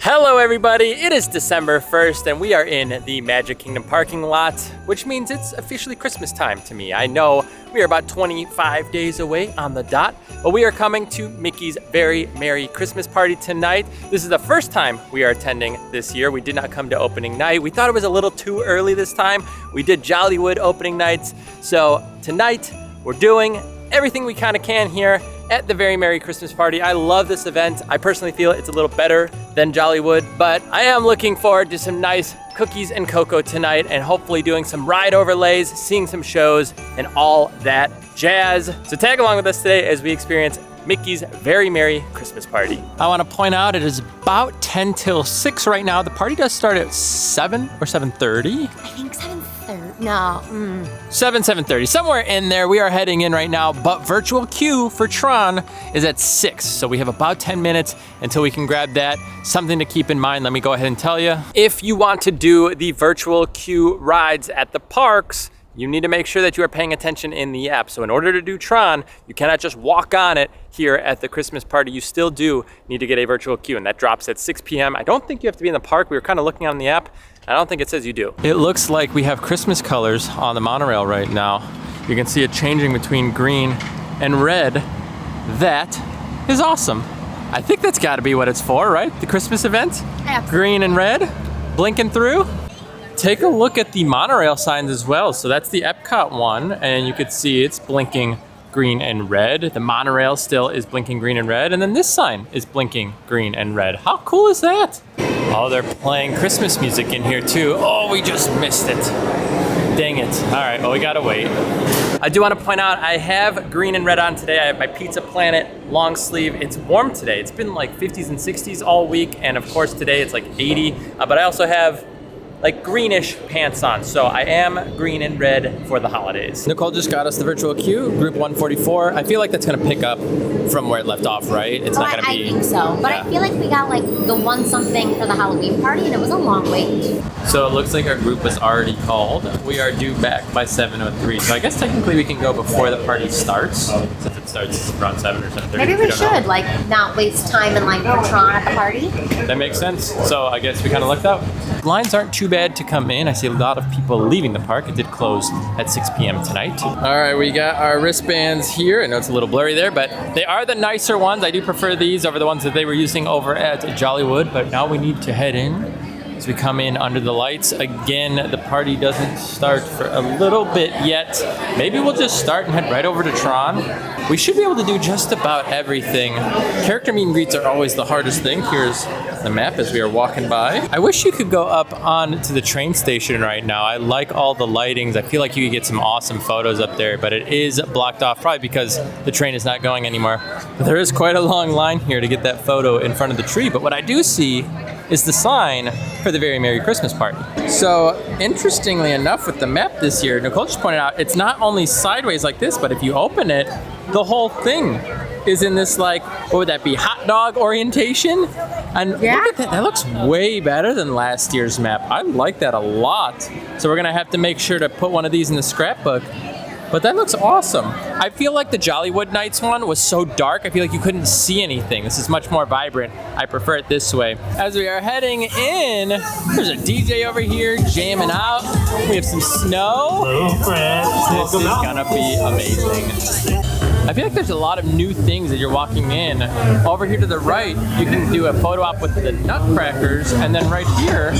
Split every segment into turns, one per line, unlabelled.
Hello everybody, it is December 1st and we are in the Magic Kingdom parking lot, which means it's officially Christmas time to me. I know we are about 25 days away on the dot, but we are coming to Mickey's Very Merry Christmas Party tonight. This is the first time we are attending this year. We did not come to opening night. We thought it was a little too early this time. We did Jollywood opening nights. So tonight we're doing everything we kind of can here at the Very Merry Christmas Party. I love this event. I personally feel it's a little better than Jollywood, but I am looking forward to some nice cookies and cocoa tonight and hopefully doing some ride overlays, seeing some shows, and all that jazz. So tag along with us today as we experience Mickey's Very Merry Christmas Party. I want to point out it is about 10 till 6 right now. The party does start at 7 or 7:30.
I think 7:30. No.
7:30, somewhere in there. We are heading in right now, but virtual queue for Tron is at 6. So we have about 10 minutes until we can grab that. Something to keep in mind, let me go ahead and tell you. If you want to do the virtual queue rides at the parks, you need to make sure that you are paying attention in the app. So in order to do Tron, you cannot just walk on it here at the Christmas party. You still do need to get a virtual queue, and that drops at 6 p.m. I don't think you have to be in the park. We were kind of looking on the app. I don't think it says you do. It looks like we have Christmas colors on the monorail right now. You can see it changing between green and red. That is awesome. I think that's gotta be what it's for, right? The Christmas event?
Absolutely.
Green and red, blinking through. Take a look at the monorail signs as well. So that's the Epcot one, and you could see it's blinking green and red. The monorail still is blinking green and red, and then this sign is blinking green and red. How cool is that? Oh, they're playing Christmas music in here too. Oh, we just missed it. Dang it. All right, well, we gotta wait. I do want to point out I have green and red on today. I have my Pizza Planet long sleeve. It's warm today. It's been like 50s and 60s all week, and of course today it's like 80, but I also have like greenish pants on. So I am green and red for the holidays. Nicole just got us the virtual queue, group 144. I feel like that's gonna pick up from where it left off, right? It's not gonna be.
I think so, but
yeah.
I feel like we got like the one something for the Halloween party and it was a long wait.
So it looks like our group was already called. We are due back by 7:03. So I guess technically we can go before the party starts. Since it starts around 7 or 7:30.
Maybe we should like not waste time in like for Tron at the party.
That makes sense. So I guess we kind of lucked out. Lines aren't too bad to come in. I see a lot of people leaving the park. It did close at 6 p.m. tonight. All right, we got our wristbands here. I know it's a little blurry there, but they are the nicer ones. I do prefer these over the ones that they were using over at Jollywood, but now we need to head in. As we come in under the lights, again, the party doesn't start for a little bit yet. Maybe we'll just start and head right over to Tron. We should be able to do just about everything. Character meet and greets are always the hardest thing. Here's the map as we are walking by. I wish you could go up on to the train station right now. I like all the lightings. I feel like you could get some awesome photos up there, but it is blocked off probably because the train is not going anymore. But there is quite a long line here to get that photo in front of the tree. But what I do see is the sign for the Very Merry Christmas Party. So interestingly enough with the map this year, Nicole just pointed out, it's not only sideways like this, but if you open it, the whole thing is in this like, what would that be, hot dog orientation? And
yeah.
Look at that, that looks way better than last year's map. I like that a lot. So we're gonna have to make sure to put one of these in the scrapbook. But that looks awesome. I feel like the Jollywood Nights one was so dark, I feel like you couldn't see anything. This is much more vibrant. I prefer it this way. As we are heading in, there's a DJ over here jamming out. We have some snow.
Hello, friends.
This is gonna be amazing. I feel like there's a lot of new things as you're walking in. Over here to the right, you can do a photo op with the Nutcrackers, and then right here,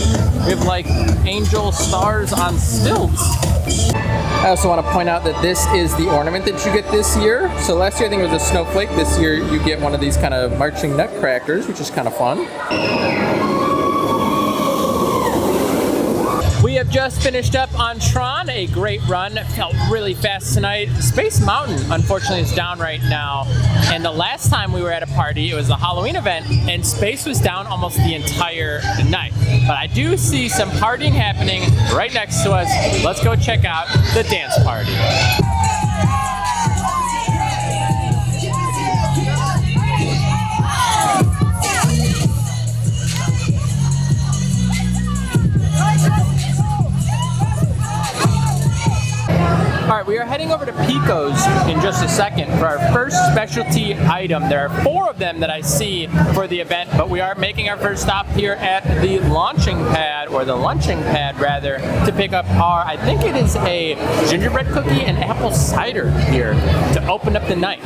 we have like angel stars on stilts. I also want to point out that this is the ornament that you get this year. So last year I think it was a snowflake. This year you get one of these kind of marching nutcrackers, which is kind of fun. We have just finished up on Tron, a great run. It felt really fast tonight. Space Mountain, unfortunately, is down right now. And the last time we were at a party, it was a Halloween event, and Space was down almost the entire night. But I do see some partying happening right next to us. Let's go check out the dance party. All right, right, we are heading over to Picos in just a second for our first specialty item. There are 4 of them that I see for the event, but we are making our first stop here at the launching pad, or the lunching pad rather, to pick up our, I think it is a gingerbread cookie and apple cider here to open up the night.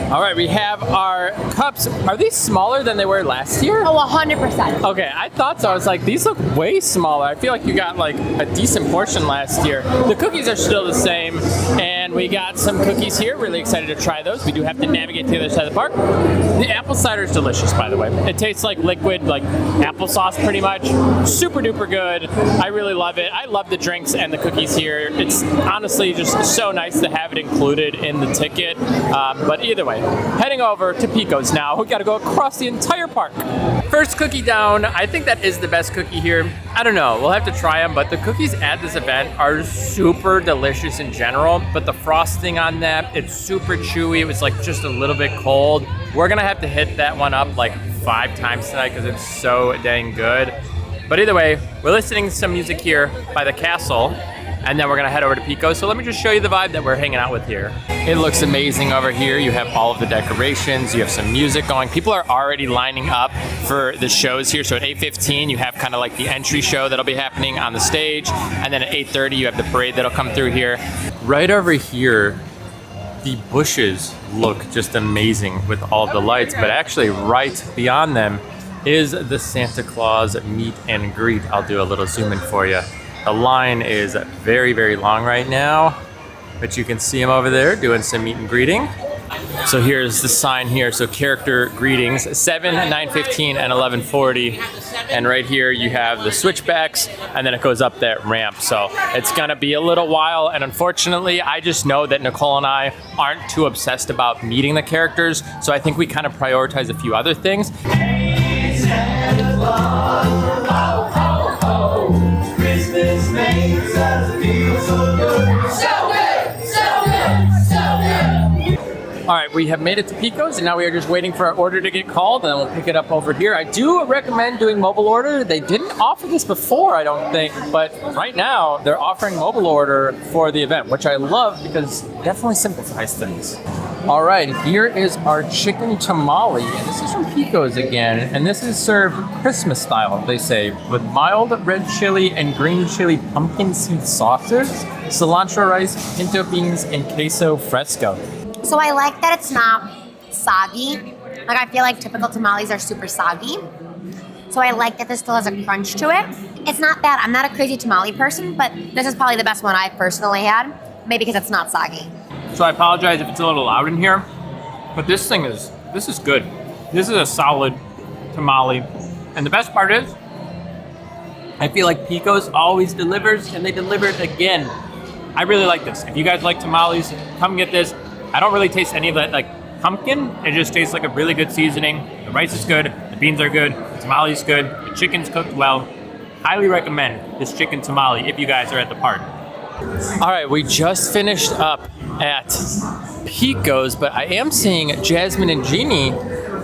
All right, we have our cups. Are these smaller than they were last year?
Oh, 100%.
Okay, I thought so. I was like, these look way smaller. I feel like you got like a decent portion last year. The cookies are still the same, and we got some cookies here. Really excited to try those. We do have to navigate to the other side of the park. The apple cider is delicious, by the way. It tastes like liquid, like applesauce pretty much. Super duper good. I really love it. I love the drinks and the cookies here. It's honestly just so nice to have it included in the ticket. But either way, heading over to Picos now. We gotta go across the entire park. First cookie down. I think that is the best cookie here. I don't know, we'll have to try them, but the cookies at this event are super delicious in general, but the frosting on that, it's super chewy. It was like just a little bit cold. We're gonna have to hit that one up like 5 times tonight because it's so dang good. But either way, we're listening to some music here by the castle, and then we're gonna head over to Picos. So let me just show you the vibe that we're hanging out with here. It looks amazing over here. You have all of the decorations, you have some music going. People are already lining up for the shows here. So at 8:15, you have kind of like the entry show that'll be happening on the stage. And then at 8:30, you have the parade that'll come through here. Right over here, the bushes look just amazing with all of the lights, but actually right beyond them is the Santa Claus meet and greet. I'll do a little zoom in for you. The line is very, very long right now, but you can see him over there doing some meet and greeting. So here's the sign here. So character greetings, 7, 9:15, and 11:40. And right here you have the switchbacks, and then it goes up that ramp. So it's gonna be a little while, and unfortunately, I just know that Nicole and I aren't too obsessed about meeting the characters, so I think we kind of prioritize a few other things. Christmas makes us feel so good. So good, so good, so good. All right, we have made it to Picos, and now we are just waiting for our order to get called, and then we'll pick it up over here. I do recommend doing mobile order. They didn't offer this before, I don't think, but right now they're offering mobile order for the event, which I love because it definitely simplifies things. All right, here is our chicken tamale, and this is from Picos again, and this is served Christmas style, they say, with mild red chili and green chili pumpkin seed sauces, cilantro rice, pinto beans, and queso fresco.
So I like that it's not soggy. Like, I feel like typical tamales are super soggy. So I like that this still has a crunch to it. It's not bad. I'm not a crazy tamale person, but this is probably the best one I've personally had, maybe because it's not soggy.
So I apologize if it's a little loud in here, but this is good. This is a solid tamale. And the best part is, I feel like Picos always delivers, and they delivered again. I really like this. If you guys like tamales, come get this. I don't really taste any of that like pumpkin. It just tastes like a really good seasoning. The rice is good, the beans are good, the tamale is good, the chicken's cooked well. Highly recommend this chicken tamale if you guys are at the park. All right, we just finished up at Picos, but I am seeing Jasmine and Jeannie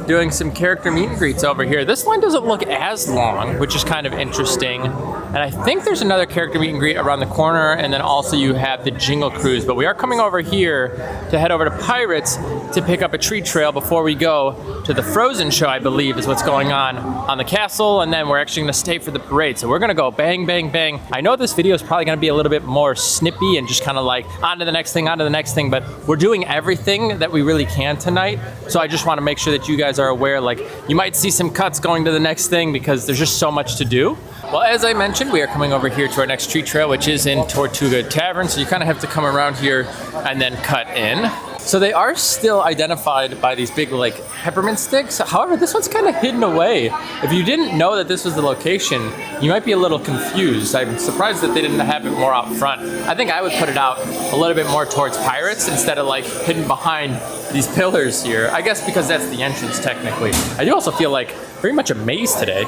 doing some character meet and greets over here. This one doesn't look as long, which is kind of interesting. And I think there's another character meet and greet around the corner, and then also you have the Jingle Cruise. But we are coming over here to head over to Pirates to pick up a treat trail before we go to the Frozen show, I believe is what's going on the castle, and then we're actually gonna stay for the parade. So we're gonna go bang, bang, bang. I know this video is probably gonna be a little bit more snippy and just kind of like on to the next thing, but we're doing everything that we really can tonight. So I just wanna make sure that you guys are aware, like you might see some cuts going to the next thing because there's just so much to do. Well, as I mentioned, we are coming over here to our next treat trail, which is in Tortuga Tavern. So you kind of have to come around here and then cut in. So they are still identified by these big like peppermint sticks. However, this one's kind of hidden away. If you didn't know that this was the location, you might be a little confused. I'm surprised that they didn't have it more out front. I think I would put it out a little bit more towards Pirates instead of like hidden behind these pillars here. I guess because that's the entrance technically. I do also feel like very much a maze today.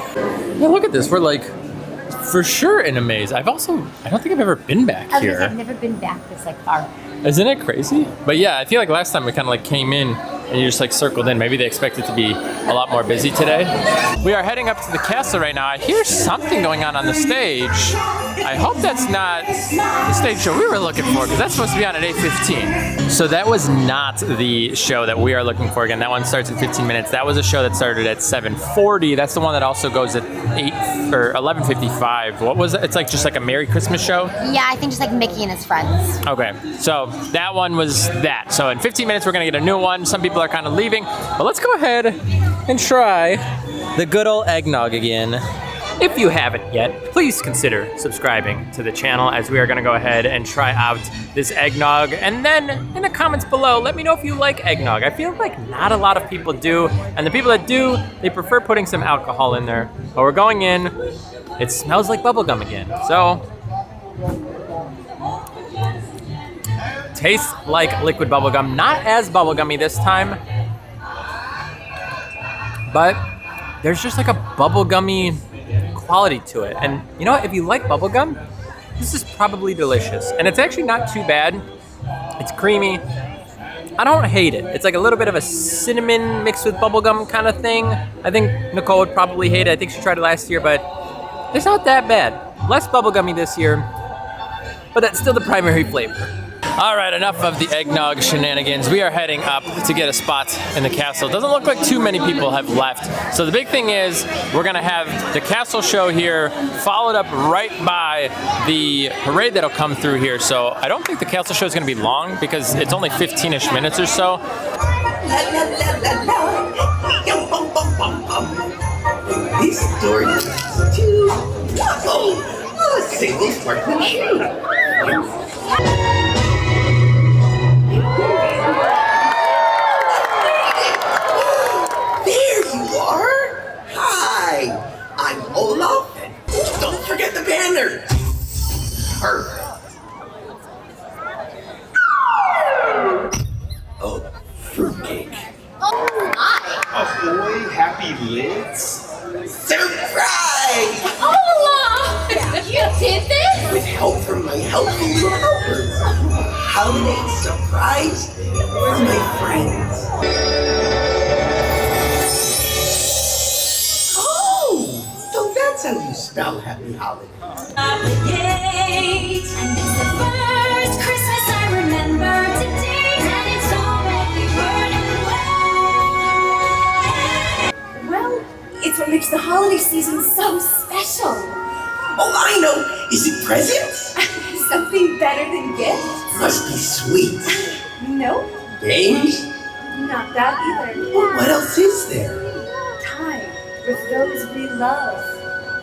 Yeah, look at this. We're like for sure in a maze. I don't think I've ever been back here.
I've never been back this like far.
Isn't it crazy? But yeah, I feel like last time we kind of like came in and you just like circled in. Maybe they expect it to be a lot more busy today. We are heading up to the castle right now. I hear something going on the stage. I hope that's not the stage show we were looking for, because that's supposed to be on at 8:15. So that was not the show that we are looking for. Again, that one starts in 15 minutes. That was a show that started at 7:40. That's the one that also goes at 8 or 11:55. What was it? It's like just like a Merry Christmas show?
Yeah, I think just like Mickey and his friends.
Okay, so that one was that. So in 15 minutes, we're gonna get a new one. Some people are kind of leaving, but let's go ahead and try the good old eggnog again. If you haven't yet, please consider subscribing to the channel, as we are gonna go ahead and try out this eggnog. And then in the comments below, let me know if you like eggnog. I feel like not a lot of people do, and the people that do, they prefer putting some alcohol in there. But we're going in, it smells like bubblegum again. So, tastes like liquid bubblegum, not as bubblegummy this time, but there's just like a bubblegummy quality to it. And you know what, if you like bubblegum, this is probably delicious. And it's actually not too bad. It's creamy. I don't hate it. It's like a little bit of a cinnamon mixed with bubblegum kind of thing. I think Nicole would probably hate it. I think she tried it last year, but it's not that bad. Less bubblegummy this year, but that's still the primary flavor. All right, enough of the eggnog shenanigans. We are heading up to get a spot in the castle. Doesn't look like too many people have left. So the big thing is we're gonna have the castle show here, followed up right by the parade that'll come through here. So I don't think the castle show is gonna be long, because it's only 15-ish minutes or so.
This story is too a single sparkling shoe. There you are. Hi, I'm Olaf, and don't forget the banner. Perfect. Oh, fruitcake.
Oh my!
Ahoy, happy lids?
Surprise!
Olaf! You did this?
With help from my helpful little helpers. Holiday surprise for my friends. Oh, so that's how you spell happy holidays.
And it's the first Christmas I remember today, and it's already burning away. Well, it's what makes the holiday season so special.
Oh, I know. Is it presents?
Something better than gifts?
Must be sweet.
Nope,
Games?
not that either.
Well, what else is there?
Time with those we love.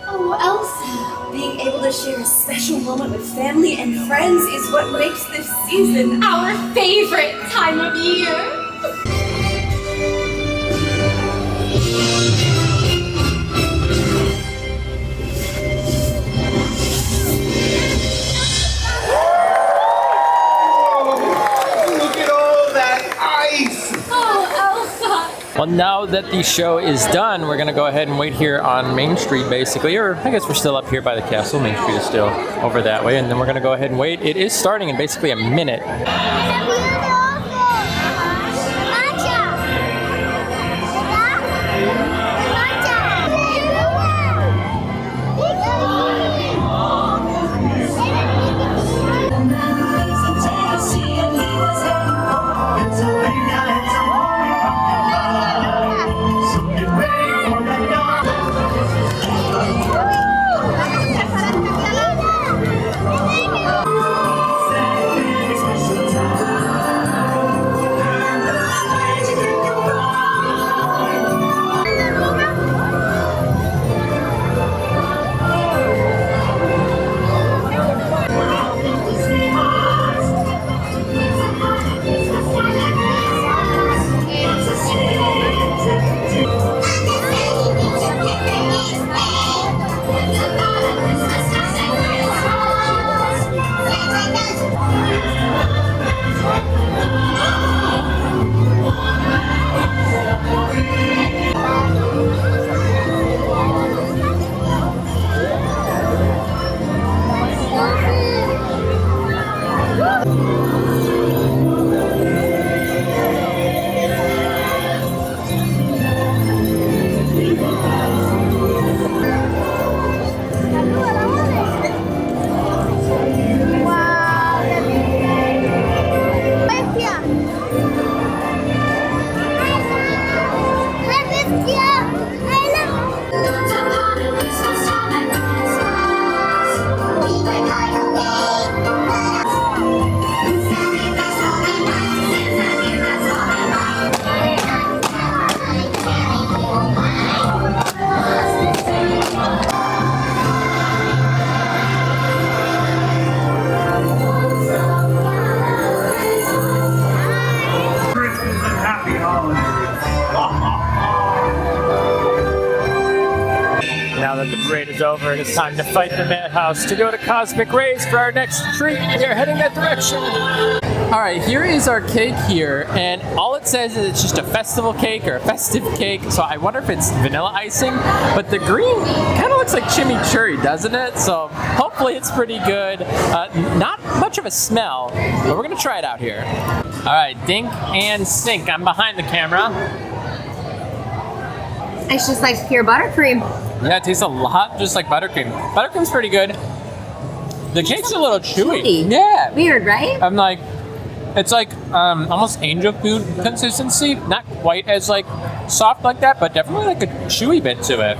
Oh, Elsa, being able to share a special moment with family and friends is what makes this season our favorite time of year.
Look at all that ice!
Oh, Elsa.
Well, now that the show is done, we're gonna go ahead and wait here on Main Street, basically, or I guess we're still up here by the castle. Main Street is still over that way, and then we're gonna go ahead and wait. It is starting in basically a minute. Now that the parade is over, it is time to fight the madhouse to go to Cosmic Rays for our next treat. We are heading that direction. All right, here is our cake here, and all it says is it's just a festival cake or a festive cake. So I wonder if it's vanilla icing, but the green kind of looks like chimichurri, doesn't it? So hopefully it's pretty good. Not much of a smell, but we're gonna try it out here. All right, dink and sink. I'm behind the camera.
It's just like pure buttercream.
Yeah, it tastes a lot just like buttercream. Buttercream's pretty good. The cake's a little chewy. Yeah.
Weird, right?
I'm like, it's like almost angel food consistency. Not quite as like soft like that, but definitely like a chewy bit to it.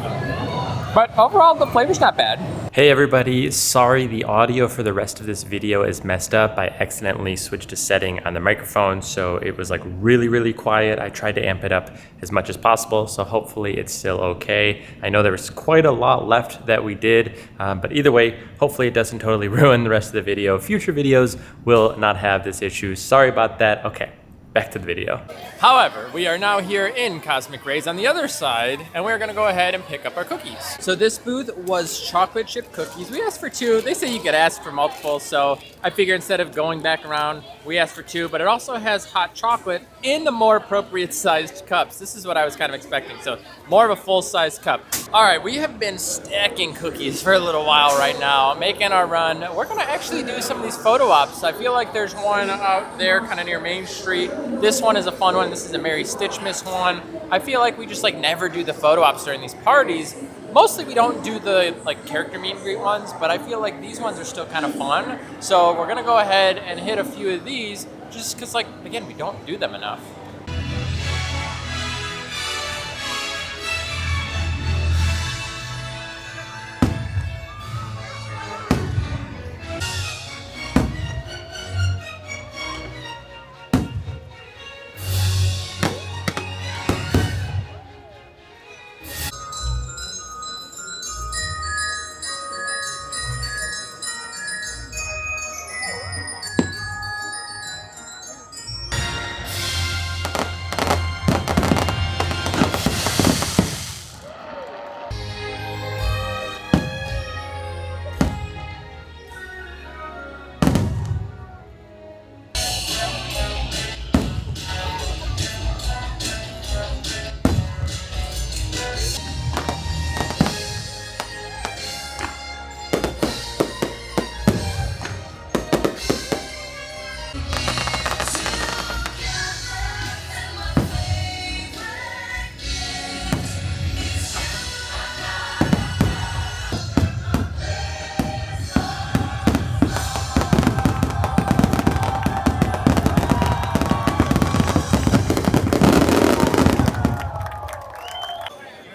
But overall, the flavor's not bad. Hey everybody, sorry the audio for the rest of this video is messed up. I accidentally switched a setting on the microphone, so it was like really quiet. I tried to amp it up as much as possible, so hopefully it's still okay. I know there was quite a lot left that we did, but either way, hopefully it doesn't totally ruin the rest of the video. Future videos will not have this issue. Sorry about that. Okay. Back to the video. However, we are now here in Cosmic Rays on the other side, and we're gonna go ahead and pick up our cookies. So this booth was chocolate chip cookies. We asked for 2. They say you could ask for multiple, so I figure instead of going back around, we asked for 2, but it also has hot chocolate in the more appropriate sized cups. This is what I was kind of expecting, so more of a full-size cup. All right, we have been stacking cookies for a little while right now, making our run. We're gonna actually do some of these photo ops. I feel like there's one out there kind of near Main Street. This one is a fun one. This is a Mary Stitchmas one. I feel like we just like never do the photo ops during these parties. Mostly we don't do the like character meet and greet ones, but I feel like these ones are still kind of fun. So we're gonna go ahead and hit a few of these just because like, again, we don't do them enough.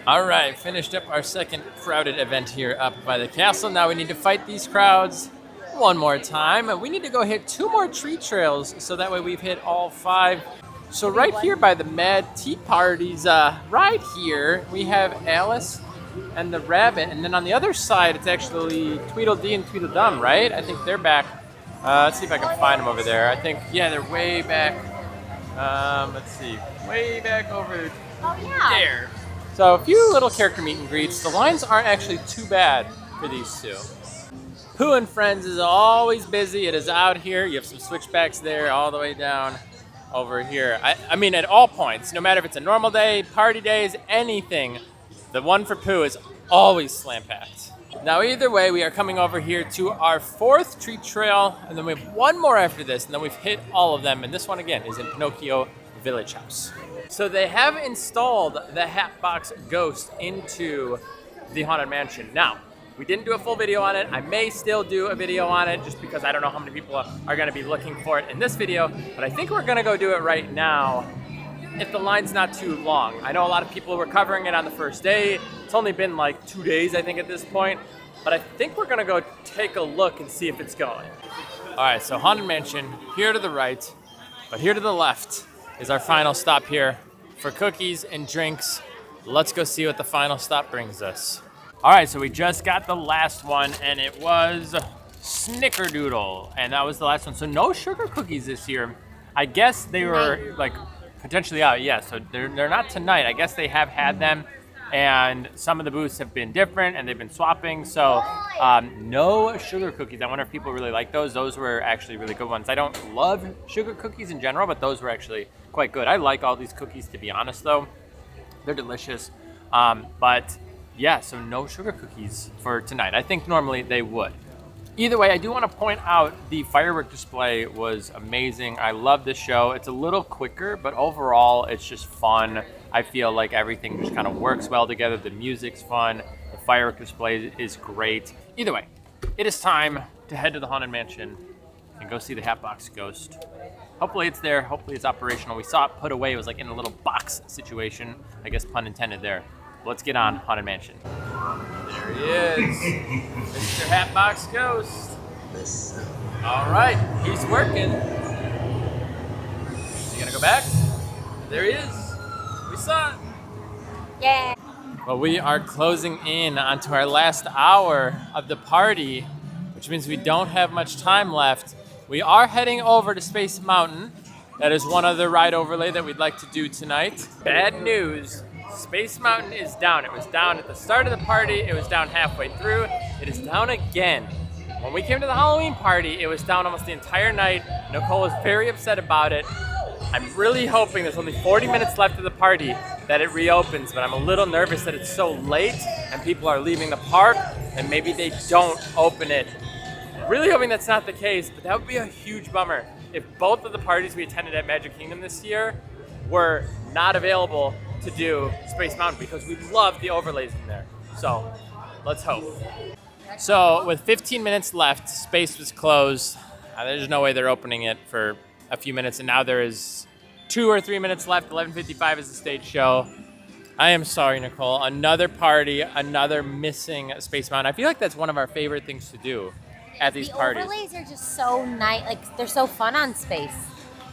All right, finished up our second crowded event here up by the castle. Now we need to fight these crowds one more time. We need to go hit 2 more tree trails, so that way we've hit all 5. So right here by the Mad Tea Parties, right here, we have Alice and the Rabbit. And then on the other side, it's actually Tweedledee and Tweedledum, right? I think they're back. Let's see if I can find them over there. I think, yeah, they're way back. Let's see, way back over there. So a few little character meet and greets. The lines aren't actually too bad for these 2. Pooh and Friends is always busy. It is out here. You have some switchbacks there all the way down over here. I mean, at all points, no matter if it's a normal day, party days, anything, the one for Pooh is always slam-packed. Now, either way, we are coming over here to our 4th treat trail, and then we have 1 more after this, and then we've hit all of them, and this one, again, is in Pinocchio Village House. So they have installed the Hatbox Ghost into the Haunted Mansion. Now, we didn't do a full video on it. I may still do a video on it just because I don't know how many people are gonna be looking for it in this video, but I think we're gonna go do it right now if the line's not too long. I know a lot of people were covering it on the first day. It's only been like 2 days, I think, at this point, but I think we're gonna go take a look and see if it's going. All right, so Haunted Mansion, here to the right, but here to the left is our final stop here for cookies and drinks. Let's go see what the final stop brings us. All right, so we just got the last one, and it was Snickerdoodle, and that was the last one. So no sugar cookies this year. I guess they were like potentially out, yeah, so they're not tonight. I guess they have had them and some of the booths have been different and they've been swapping. So no sugar cookies. I wonder if people really like those. Those were actually really good ones. I don't love sugar cookies in general, but those were actually quite good. I like all these cookies, to be honest, though. They're delicious. But yeah, so no sugar cookies for tonight. I think normally they would. Either way, I do want to point out the firework display was amazing. I love this show. It's a little quicker, but overall it's just fun. I feel like everything just kind of works well together. The music's fun. The firework display is great. Either way, it is time to head to the Haunted Mansion and go see the Hatbox Ghost. Hopefully it's there. Hopefully it's operational. We saw it put away. It was like in a little box situation. I guess pun intended there. Let's get on Haunted Mansion. There he is, Mr. Hatbox Ghost. All right, he's working. You gonna go back? There he is. We saw it.
Yeah.
Well, we are closing in onto our last hour of the party, which means we don't have much time left. We are heading over to Space Mountain. That is one other ride overlay that we'd like to do tonight. Bad news. Space Mountain is down. It was down at the start of the party. It was down halfway through. It is down again. When we came to the Halloween party, it was down almost the entire night. Nicole was very upset about it. I'm really hoping there's only 40 minutes left of the party that it reopens, but I'm a little nervous that it's so late and people are leaving the park and maybe they don't open it. Really hoping that's not the case, but that would be a huge bummer if both of the parties we attended at Magic Kingdom this year were not available to do Space Mountain, because we love the overlays in there. So let's hope. So with 15 minutes left, Space was closed. There's no way they're opening it for a few minutes, and now there is 2 or 3 minutes left. 11:55 is the stage show. I am sorry, Nicole. Another party, another missing Space Mountain. I feel like that's one of our favorite things to do at these parties.
The overlays are just so nice. Like, they're so fun on Space.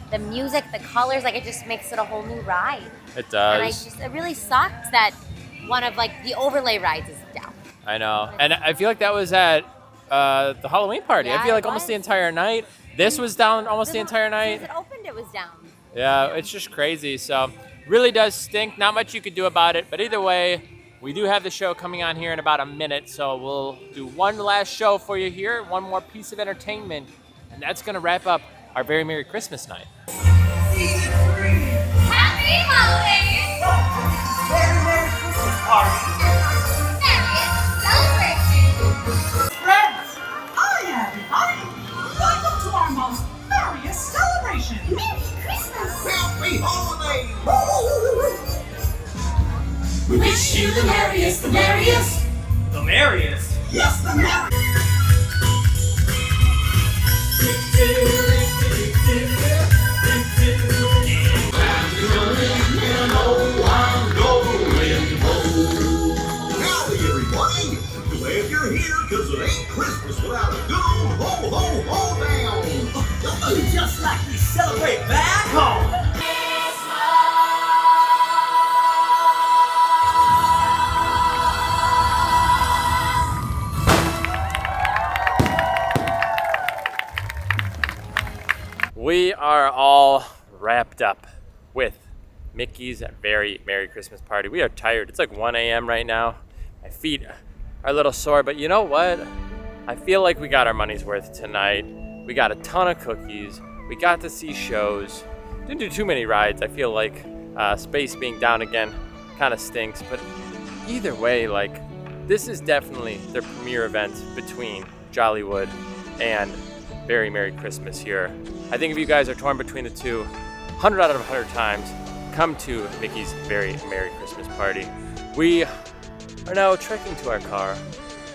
The music, the colors, like, it just makes it a whole new ride.
It does.
And it really sucks that one of, like, the overlay rides is down.
I know. And I feel like that was at the Halloween party.
Yeah,
I feel like
it
almost
was.
the entire night. This was down almost the entire night.
Since it opened, it was down.
Yeah, it's just crazy. So really does stink. Not much you could do about it. But either way, we do have the show coming on here in about a minute. So we'll do one last show for you here. One more piece of entertainment. And that's going to wrap up our very Merry Christmas night.
Happy holidays!
Merry, Merry Christmas party!
Merriest celebration!
Friends, hi everybody! Welcome to our most merriest celebration!
Merry Christmas!
Happy holidays!
We wish you the merriest, the merriest!
The merriest?
Yes, the merriest!
Howdy, everybody! Glad you're here, because it ain't Christmas without a good old ho-ho-ho down!
Just like we celebrate back home!
We are all wrapped up with Mickey's very Merry Christmas party. We are tired. It's like 1 a.m. right now. My feet are a little sore, but you know what? I feel like we got our money's worth tonight. We got a ton of cookies. We got to see shows. Didn't do too many rides. I feel like Space being down again kind of stinks, but either way, like, this is definitely their premier event between Jollywood and Very Merry Christmas here. I think if you guys are torn between the two, 100 out of 100 times, come to Mickey's Very Merry Christmas party. We are now trekking to our car.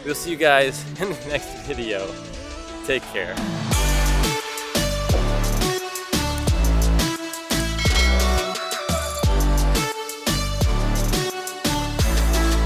We'll see you guys in the next video. Take care.